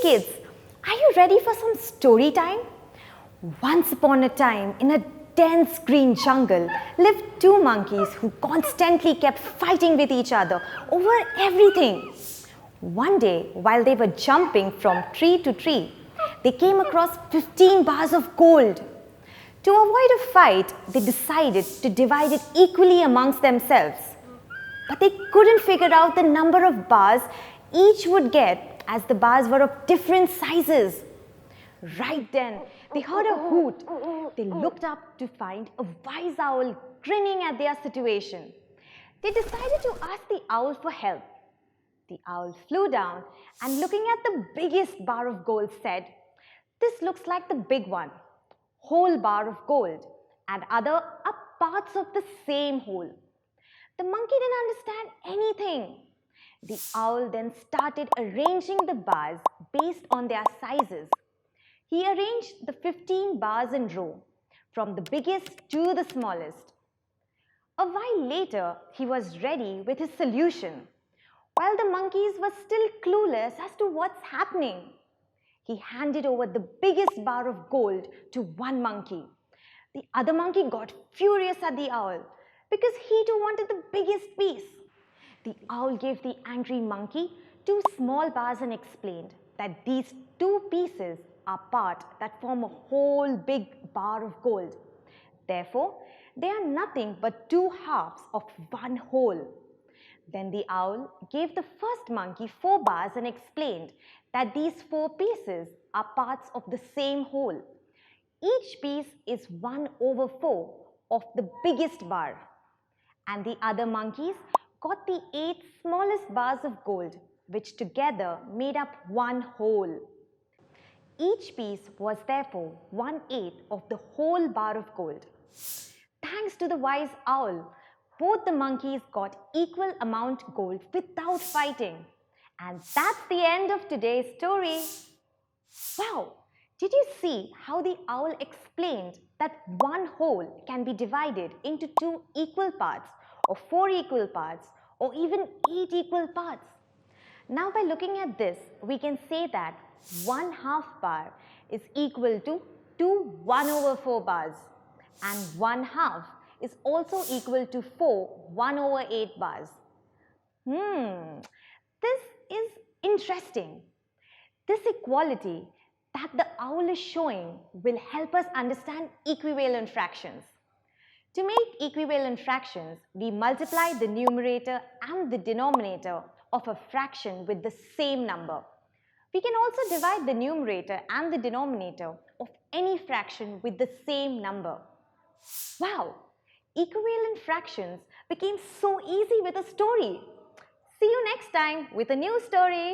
kids, are you ready for some story time? Once upon a time, in a dense green jungle, lived two monkeys who constantly kept fighting with each other over everything. One day, while they were jumping from tree to tree, they came across 15 bars of gold. To avoid a fight, they decided to divide it equally amongst themselves. But they couldn't figure out the number of bars each would get, as the bars were of different sizes. Right then, they heard a hoot. They looked up to find a wise owl grinning at their situation. They decided to ask the owl for help. The owl flew down and, looking at the biggest bar of gold, said, "This looks like the big one. Whole bar of gold, and other are parts of the same whole." The monkey didn't understand anything. The owl then started arranging the bars based on their sizes. He arranged the 15 bars in row, from the biggest to the smallest. A while later, he was ready with his solution, while the monkeys were still clueless as to what's happening. He handed over the biggest bar of gold to one monkey. The other monkey got furious at the owl because he too wanted the biggest piece. The owl gave the angry monkey two small bars and explained that these two pieces are part that form a whole big bar of gold. Therefore, they are nothing but two halves of one whole. Then the owl gave the first monkey 4 bars and explained that these 4 pieces are parts of the same whole. Each piece is 1/4 of the biggest bar. And the other monkeys got the 8 smallest bars of gold, which together made up one whole. Each piece was therefore 1/8 of the whole bar of gold. Thanks to the wise owl, both the monkeys got equal amount gold without fighting. And that's the end of today's story. Wow! Did you see how the owl explained that one whole can be divided into 2 equal parts, or 4 equal parts, or even 8 equal parts? Now, by looking at this, we can say that 1/2 bar is equal to 2 1/4 bars, and 1/2 is also equal to 4 1/8 bars. This is interesting. This equality that the owl is showing will help us understand equivalent fractions. To make equivalent fractions, we multiply the numerator and the denominator of a fraction with the same number. We can also divide the numerator and the denominator of any fraction with the same number. Wow! Equivalent fractions became so easy with a story. See you next time with a new story.